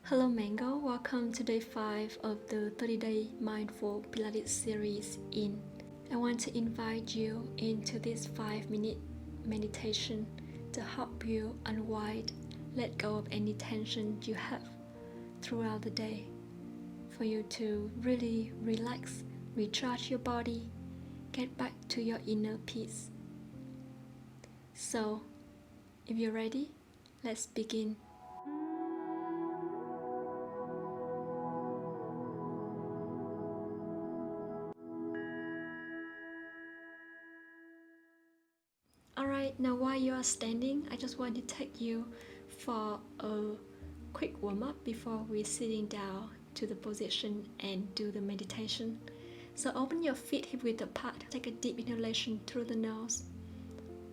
Hello Mango, welcome to day 5 of the 30-day mindful Pilates series in. I want to invite you into this 5-minute meditation to help you unwind, let go of any tension you have throughout the day, for you to really relax, recharge your body, get back to your inner peace. So, if you're ready, let's begin. Alright, now while you are standing, I just want to take you for a quick warm-up before we're sitting down to the position and do the meditation. So open your feet hip width apart, take a deep inhalation through the nose,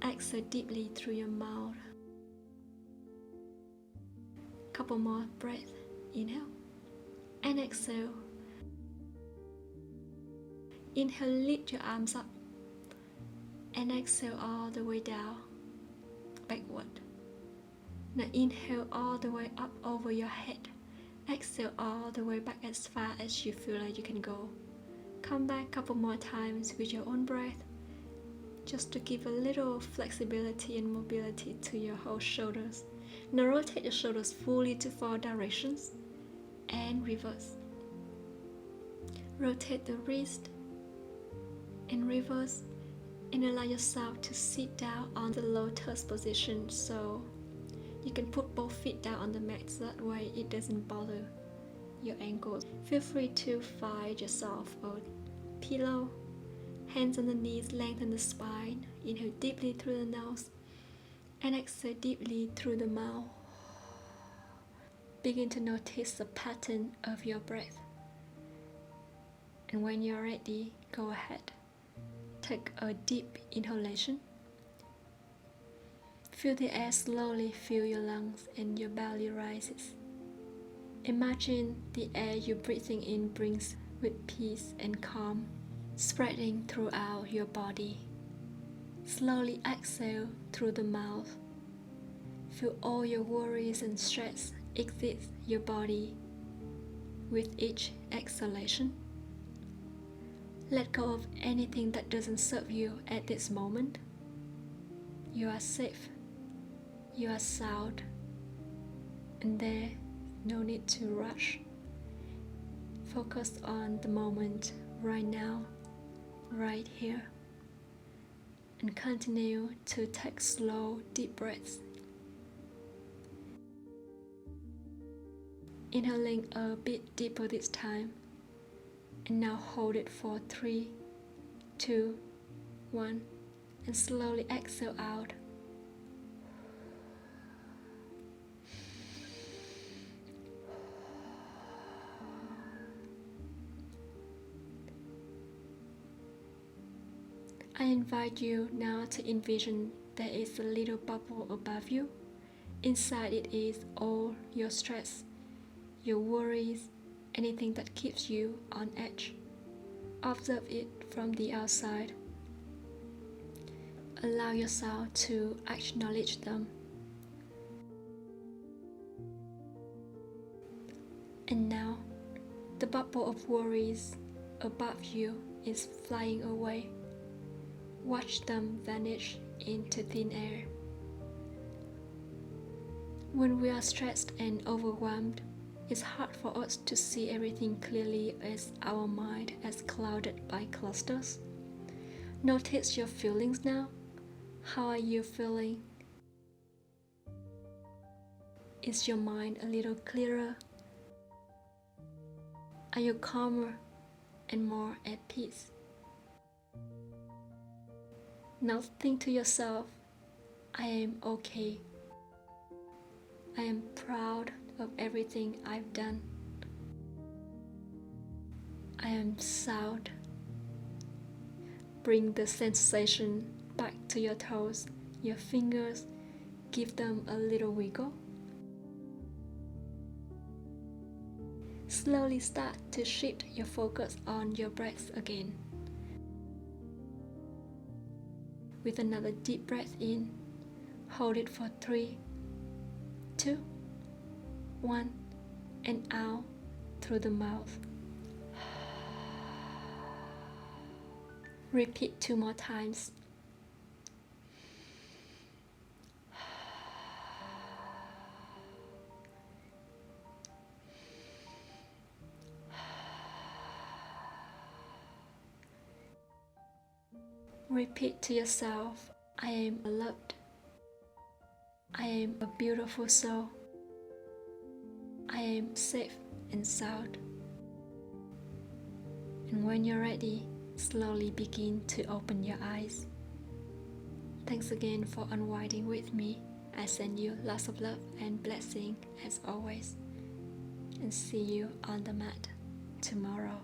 exhale deeply through your mouth. Couple more breaths, inhale and exhale. Inhale, lift your arms up and exhale all the way down, backward. Now inhale all the way up over your head. Exhale all the way back as far as you feel like you can go. Come back a couple more times with your own breath, just to give a little flexibility and mobility to your whole shoulders. Now rotate your shoulders fully to 4 directions and reverse. Rotate the wrist and reverse. And allow yourself to sit down on the lotus position, so you can put both feet down on the mat, so that way it doesn't bother your ankles. Feel free to find yourself a pillow, hands on the knees, lengthen the spine. Inhale deeply through the nose and exhale deeply through the mouth. Begin to notice the pattern of your breath, and when you're ready, go ahead. Take a deep inhalation. Feel the air slowly fill your lungs and your belly rises. Imagine the air you're breathing in brings with peace and calm, spreading throughout your body. Slowly exhale through the mouth. Feel all your worries and stress exit your body with each exhalation. Let go of anything that doesn't serve you at this moment. You are safe, you are sound, and there's no need to rush. Focus on the moment right now, right here, and continue to take slow, deep breaths. Inhaling a bit deeper this time. And now hold it for 3, 2, 1, and slowly exhale out. I invite you now to envision there is a little bubble above you. Inside it is all your stress, your worries, anything that keeps you on edge. Observe it from the outside. Allow yourself to acknowledge them. And now, the bubble of worries above you is flying away. Watch them vanish into thin air. When we are stressed and overwhelmed, it's hard for us to see everything clearly as our mind is clouded by clusters. Notice your feelings now. How are you feeling? Is your mind a little clearer? Are you calmer and more at peace? Now think to yourself, I am okay. I am proud of everything I've done. I am sound. Bring the sensation back to your toes, your fingers. Give them a little wiggle. Slowly start to shift your focus on your breath again. With another deep breath in, hold it for 3, 2, 1, and out through the mouth. Repeat 2 more times. Repeat to yourself, I am loved. I am a beautiful soul. I am safe and sound. And when you're ready, slowly begin to open your eyes. Thanks again for unwinding with me. I send you lots of love and blessing as always. And see you on the mat tomorrow.